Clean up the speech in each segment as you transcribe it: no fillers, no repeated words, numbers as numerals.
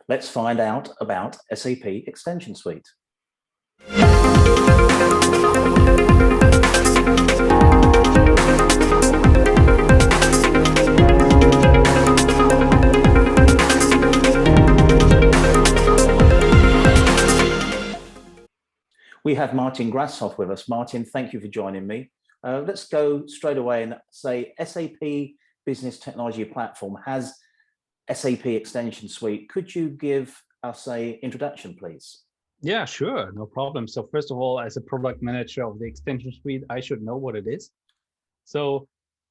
Let's find out about SAP Extension Suite. We have Martin Grasshoff with us. Martin, thank you for joining me. Let's go straight away and say SAP Business Technology Platform has SAP Extension Suite. Could you give us an introduction, please? Yeah, sure, no problem. So first of all, as a product manager of the Extension Suite, I should know what it is. So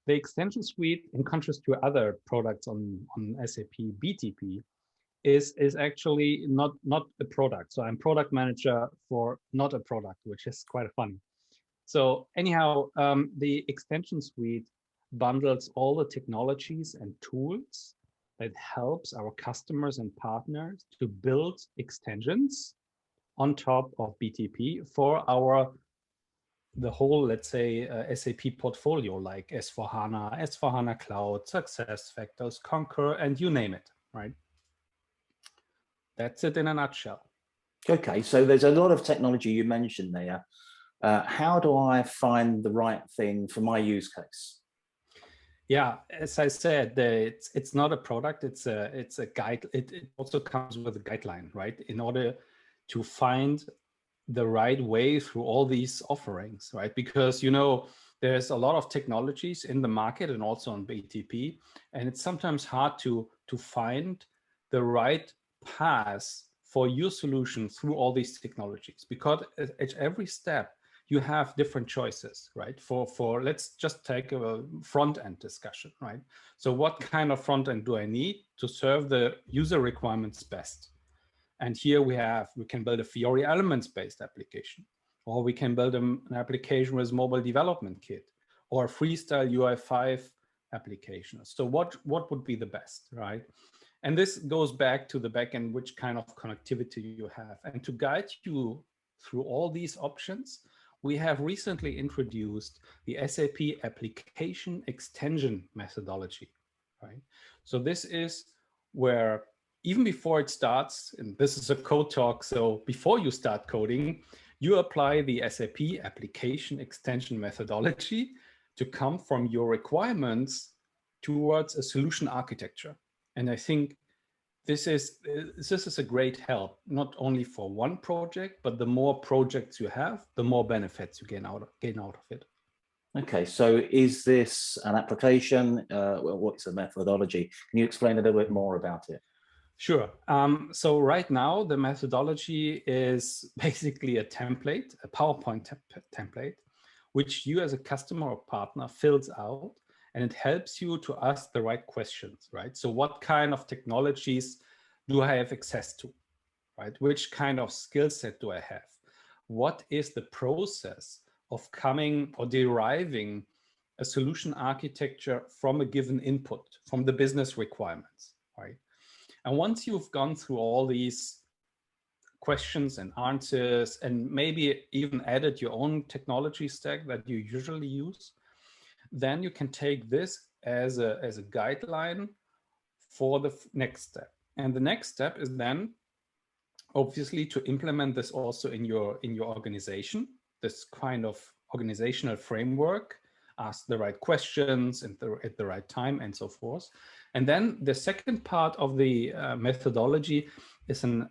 the Extension Suite, in contrast to other products on SAP BTP, is actually not a product. So I'm product manager for not a product, which is quite funny. So anyhow, the Extension Suite bundles all the technologies and tools that helps our customers and partners to build extensions on top of BTP for the whole, let's say, SAP portfolio, like S4HANA, S4HANA Cloud, SuccessFactors, Concur, and you name it, right? That's it in a nutshell. Okay, so there's a lot of technology you mentioned there. How do I find the right thing for my use case? Yeah, as I said, it's not a product, it's a guide. It also comes with a guideline, right? In order to find the right way through all these offerings, right? Because, you know, there's a lot of technologies in the market and also on BTP, and it's sometimes hard to find the right path for your solution through all these technologies, because at every step you have different choices, right? For let's just take a front end discussion, right? So what kind of front end do I need to serve the user requirements best? And here we can build a Fiori elements based application, or we can build an application with mobile development kit, or a freestyle UI5 application. So what would be the best, right? And this goes back to the backend, which kind of connectivity you have. And to guide you through all these options, we have recently introduced the SAP Application Extension Methodology, right? So this is where even before it starts, and this is a code talk, so before you start coding, you apply the SAP Application Extension Methodology to come from your requirements towards a solution architecture. And I think this is a great help, not only for one project, but the more projects you have, the more benefits you gain out of it. Okay, so is this an application? Well, what's the methodology? Can you explain a little bit more about it? Sure. So right now, the methodology is basically a template, a PowerPoint template, which you as a customer or partner fills out, and it helps you to ask the right questions, right? So what kind of technologies do I have access to, right? Which kind of skill set do I have? What is the process of coming or deriving a solution architecture from a given input, from the business requirements, right? And once you've gone through all these questions and answers, and maybe even added your own technology stack that you usually use, then you can take this as a guideline for the next step. And the next step is then obviously to implement this also in your organization, this kind of organizational framework, ask the right questions at the right time, and so forth. And then the second part of the methodology is an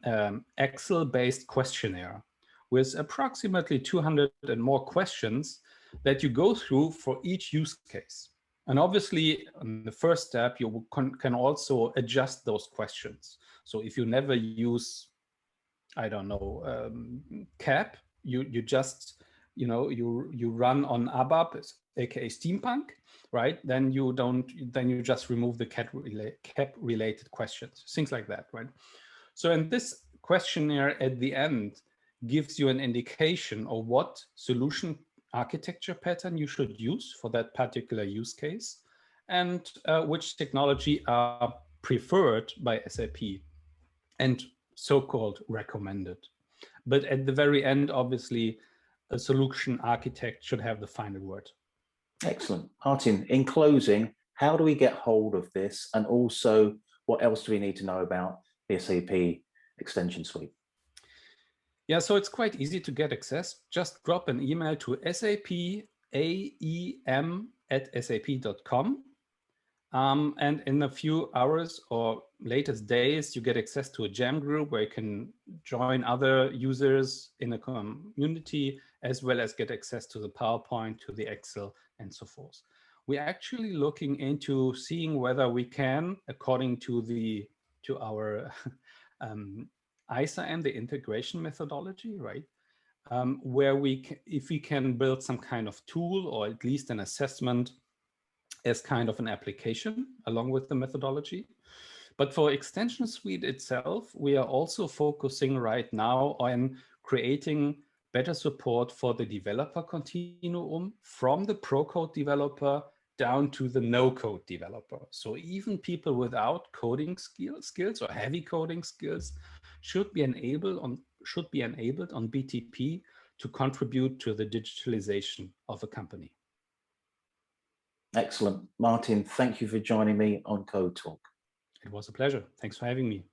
Excel-based questionnaire with approximately 200 and more questions that you go through for each use case. And obviously, in the first step, you can also adjust those questions. So if you never use, I don't know, CAP, you just, you know, you run on ABAP, aka Steampunk, right? Then you just remove the CAP related questions, things like that, right? So in this questionnaire at the end gives you an indication of what solution architecture pattern you should use for that particular use case, and which technology are preferred by SAP and so-called recommended. But at the very end, obviously, a solution architect should have the final word. Excellent. Martin, in closing, how do we get hold of this? And also, what else do we need to know about the SAP Extension Suite? Yeah, so it's quite easy to get access. Just drop an email to sapaem@sap.com. And in a few hours or latest days, you get access to a jam group where you can join other users in a community, as well as get access to the PowerPoint, to the Excel, and so forth. We're actually looking into seeing whether we can, according to our ISAM, the integration methodology, right? Where if we can build some kind of tool or at least an assessment as kind of an application along with the methodology. But for Extension Suite itself, we are also focusing right now on creating better support for the developer continuum from the pro-code developer down to the no-code developer. So even people without coding skills or heavy coding skills should be enabled on BTP to contribute to the digitalization of a company. Excellent. Martin, thank you for joining me on CodeTalk. It was a pleasure. Thanks for having me.